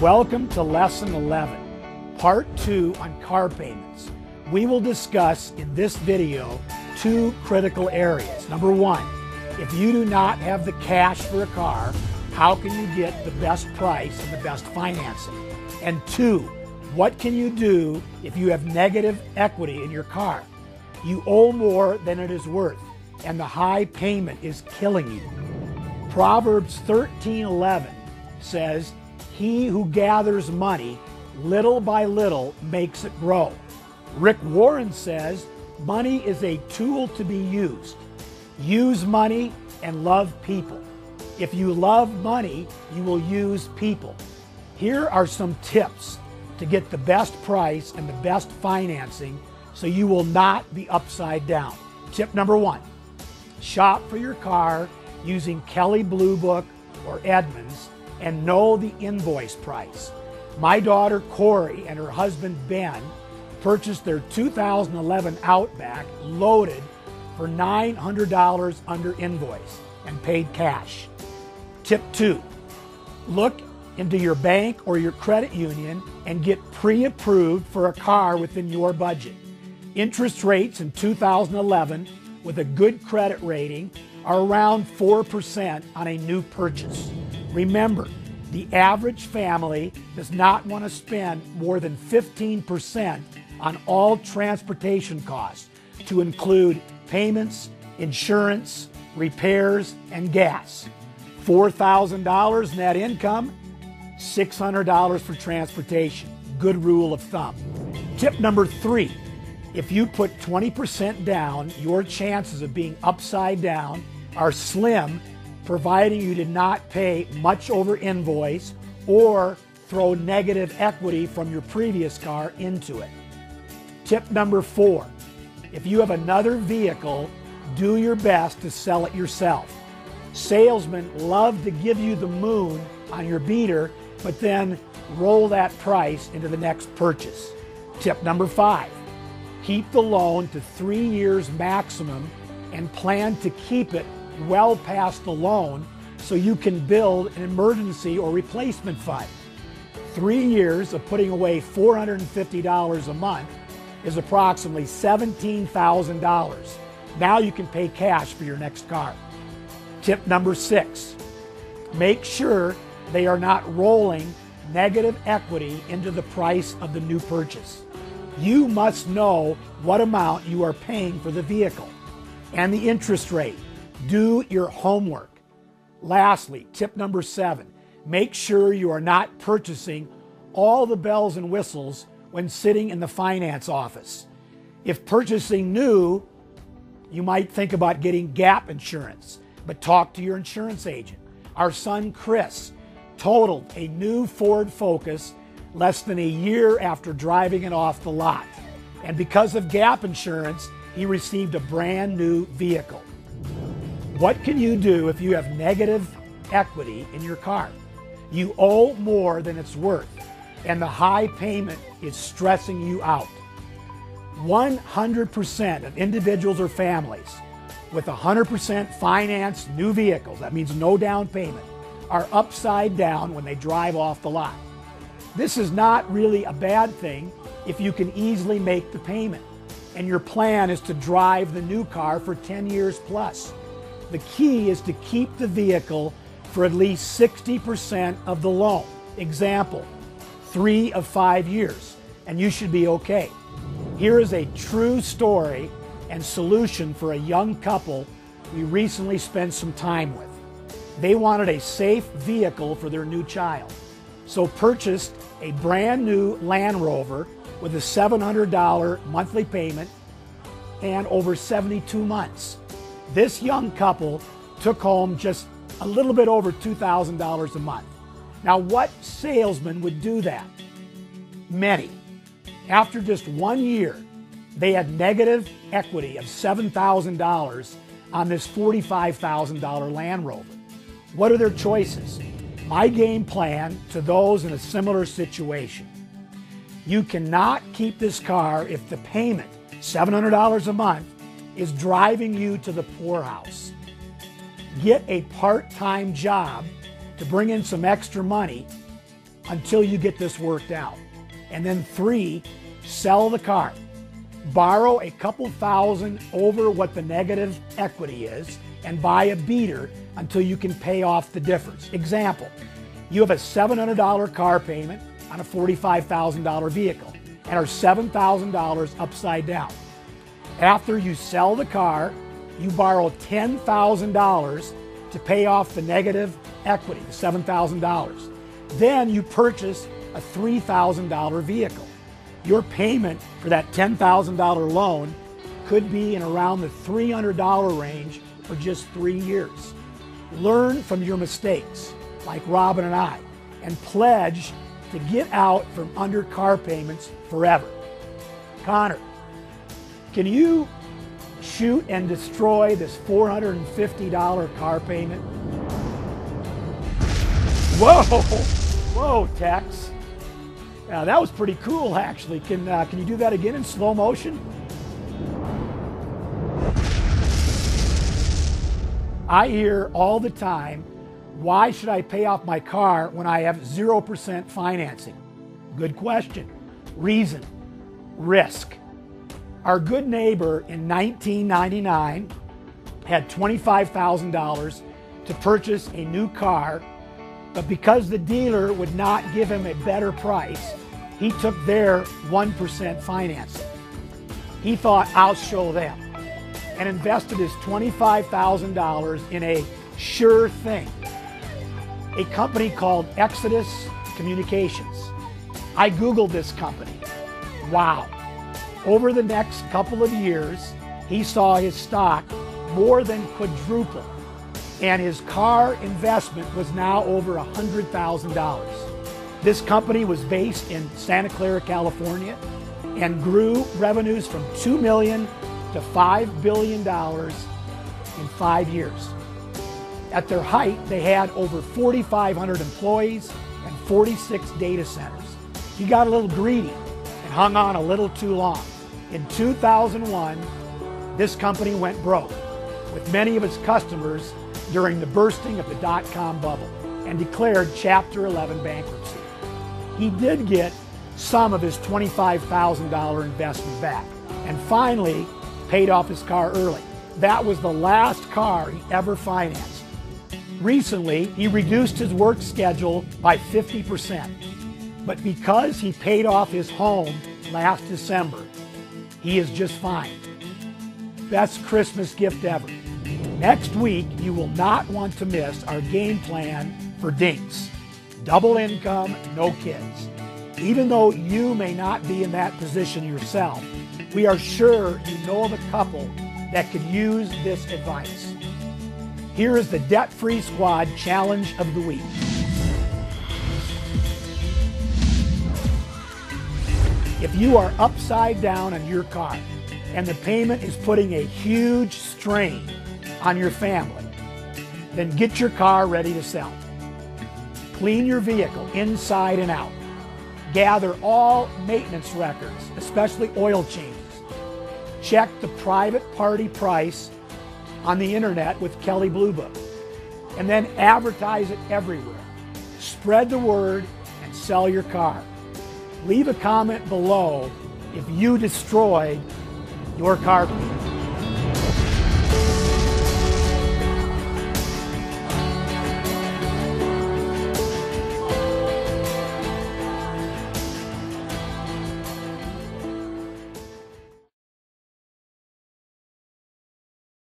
Welcome to Lesson 11, Part 2 on car payments. We will discuss in this video two critical areas. Number one, if you do not have the cash for a car, how can you get the best price and the best financing? And two, what can you do if you have negative equity in your car? You owe more than it is worth, and the high payment is killing you. Proverbs 13:11 says, "He who gathers money little by little makes it grow." Rick Warren says, "Money is a tool to be used. Use money and love people." If you love money, you will use people. Here are some tips to get the best price and the best financing so you will not be upside down. Tip number one, shop for your car using Kelley Blue Book or Edmunds and know the invoice price. My daughter Corey and her husband Ben purchased their 2011 Outback loaded for $900 under invoice and paid cash. Tip 2, look into your bank or your credit union and get pre-approved for a car within your budget. Interest rates in 2011 with a good credit rating are around 4% on a new purchase. Remember, the average family does not want to spend more than 15% on all transportation costs, to include payments, insurance, repairs, and gas. $4,000 net income, $600 for transportation. Good rule of thumb. Tip number 3, if you put 20% down, your chances of being upside down are slim, providing you did not pay much over invoice or throw negative equity from your previous car into it. Tip number 4, if you have another vehicle, do your best to sell it yourself. Salesmen love to give you the moon on your beater, but then roll that price into the next purchase. Tip number 5, keep the loan to 3 years maximum and plan to keep it well past the loan so you can build an emergency or replacement fund. 3 years of putting away $450 a month is approximately $17,000. Now you can pay cash for your next car. Tip number 6, make sure they are not rolling negative equity into the price of the new purchase. You must know what amount you are paying for the vehicle and the interest rate. Do your homework. Lastly, tip number 7, make sure you are not purchasing all the bells and whistles when sitting in the finance office. If purchasing new, you might think about getting gap insurance, but talk to your insurance agent. Our son Chris totaled a new Ford Focus less than a year after driving it off the lot. And because of gap insurance, he received a brand new vehicle. What can you do if you have negative equity in your car? You owe more than it's worth, and the high payment is stressing you out. 100% of individuals or families with 100% financed new vehicles, that means no down payment, are upside down when they drive off the lot. This is not really a bad thing if you can easily make the payment, and your plan is to drive the new car for 10 years plus. The key is to keep the vehicle for at least 60% of the loan. Example, 3 of 5 years, and you should be okay. Here is a true story and solution for a young couple we recently spent some time with. They wanted a safe vehicle for their new child, so purchased a brand new Land Rover with a $700 monthly payment and over 72 months. This young couple took home just a little bit over $2,000 a month. Now, what salesman would do that? Many. After just 1 year, they had negative equity of $7,000 on this $45,000 Land Rover. What are their choices? My game plan to those in a similar situation: you cannot keep this car if the payment, $700 a month, is driving you to the poorhouse. Get a part-time job to bring in some extra money until you get this worked out. And then 3, sell the car. Borrow a couple thousand over what the negative equity is and buy a beater until you can pay off the difference. Example, you have a $700 car payment on a $45,000 vehicle and are $7,000 upside down. After you sell the car, you borrow $10,000 to pay off the negative equity, the $7,000. Then you purchase a $3,000 vehicle. Your payment for that $10,000 loan could be in around the $300 range for just 3 years. Learn from your mistakes, like Robin and I, and pledge to get out from under car payments forever. Connor, can you shoot and destroy this $450 car payment? Whoa, whoa, Tex. That was pretty cool, actually. Can you do that again in slow motion? I hear all the time, why should I pay off my car when I have 0% financing? Good question. Reason, risk. Our good neighbor in 1999 had $25,000 to purchase a new car, but because the dealer would not give him a better price, he took their 1% financing. He thought, I'll show them, and invested his $25,000 in a sure thing, a company called Exodus Communications. I Googled this company. Wow. Over the next couple of years, he saw his stock more than quadruple, and his car investment was now over $100,000. This company was based in Santa Clara, California, and grew revenues from $2 million to $5 billion in 5 years. At their height, they had over 4,500 employees and 46 data centers. He got a little greedy and hung on a little too long. In 2001, this company went broke with many of its customers during the bursting of the dot-com bubble and declared Chapter 11 bankruptcy. He did get some of his $25,000 investment back and finally paid off his car early. That was the last car he ever financed. Recently, he reduced his work schedule by 50%, but because he paid off his home last December, he is just fine. Best Christmas gift ever. Next week, you will not want to miss our game plan for dinks. Double income, no kids. Even though you may not be in that position yourself, we are sure you know of a couple that could use this advice. Here is the Debt-Free Squad Challenge of the Week. If you are upside down on your car and the payment is putting a huge strain on your family, then get your car ready to sell. Clean your vehicle inside and out. Gather all maintenance records, especially oil changes. Check the private party price on the internet with Kelley Blue Book, and then advertise it everywhere. Spread the word and sell your car. Leave a comment below if you destroyed your car payment.